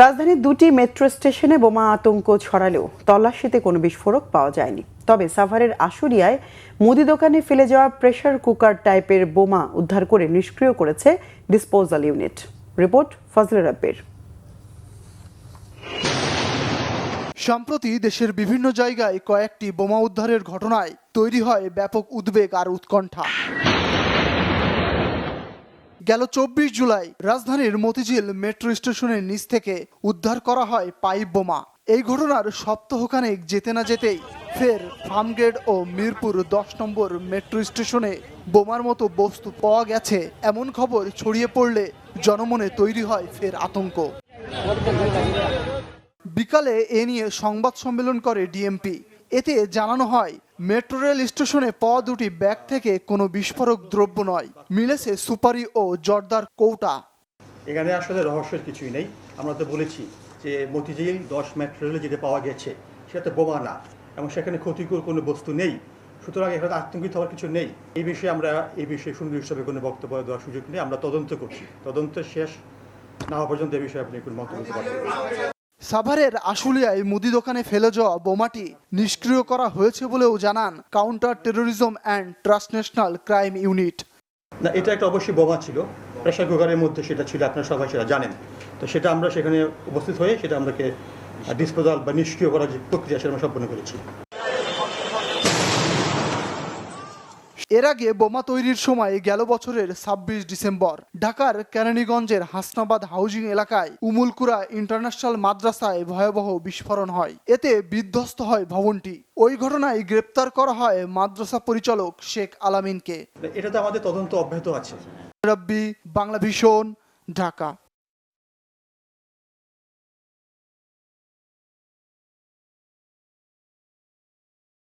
রাজধানীর দুটি মেট্রো স্টেশনে বোমা আতঙ্ক ছড়ালেও তল্লাশিতে কোনো বিস্ফোরক পাওয়া যায়নি। তবে সাভারের আশুলিয়ায় মুদি দোকানে ফেলে যাওয়া প্রেসার কুকার টাইপের বোমা উদ্ধার করে নিষ্ক্রিয় করেছে ডিসপোজাল ইউনিট। রিপোর্ট ফজলে রাব্বির। সম্প্রতি দেশের বিভিন্ন জায়গায় কয়েকটি বোমা উদ্ধারের ঘটনায় তৈরি হয় ব্যাপক উদ্বেগ আর উৎকণ্ঠা। গেল 24 জুলাই রাজধানীর মতিঝিল মেট্রো স্টেশনের নিচ থেকে উদ্ধার করা হয় পাইপ বোমা। এই ঘটনার সপ্তাহখানেক যেতে না যেতেই ফের ফার্মগেট ও মিরপুর 10 নম্বর মেট্রো স্টেশনে বোমার মতো বস্তু পাওয়া গেছে এমন খবর ছড়িয়ে পড়লে জনমনে তৈরি হয় ফের আতঙ্ক। বিকালে এ নিয়ে সংবাদ সম্মেলন করে ডিএমপি। এতে জানানো হয়, মেট্রো রেল স্টেশনে পাওয়া দুটি ব্যাগ থেকে কোনো বিস্ফোরক দ্রব্য নয়, মিলেছে সুপারি ও জর্দার কৌটা। এখানে আসলে রহস্যের কিছুই নেই। আমরা তো বলেছি যে মতিঝিল 10 মেট্রো রেলে যেটা পাওয়া গেছে সেটা তো বোমা না এবং সেখানে ক্ষতিকর কোনো বস্তু নেই, সুতরাং এখানে আতঙ্কিত হওয়ার কিছু নেই। এই বিষয়ে সুনির্দিষ্টভাবে কোনো বক্তব্য দেওয়ার সুযোগ নেই। আমরা তদন্ত করছি, তদন্ত শেষ না হওয়া পর্যন্ত এই বিষয়ে আপনি কোনো মন্তব্য করতে পারবেন না। সাভারের আশুলিয়ায় মুদি দোকানে ফেলে যাওয়া বোমাটি নিষ্ক্রিয় করা হয়েছে বলেও জানান counter terrorism and transnational crime unit. না, এটা একটা অবশ্যই বোমা ছিল, প্রেসার কুকারের মধ্যে সেটা ছিল, আপনারা সবাই সেটা জানেন। তো সেটা আমরা সেখানে উপস্থিত হয়ে সেটা আমরাকে ডিসপোজাল বা নিষ্ক্রিয় করার যে প্রক্রিয়া সেটা আমরা সম্পন্ন করেছি। এর আগে বোমা তৈরির সময় গেল বছরের 26 ডিসেম্বর ঢাকার কেরানীগঞ্জের হাসনাবাদ হাউজিং এলাকায় উমুলকুরা ইন্টারন্যাশনাল মাদ্রাসায় ভয়াবহ বিস্ফোরণ হয়। এতে বিধ্বস্ত হয় ভবনটি। ওই ঘটনায় গ্রেপ্তার করা হয় মাদ্রাসা পরিচালক শেখ আলামিনকে। এটা তো আমাদের তদন্ত অব্যাহত আছে। রাব্বি, বাংলা ভিশন, ঢাকা।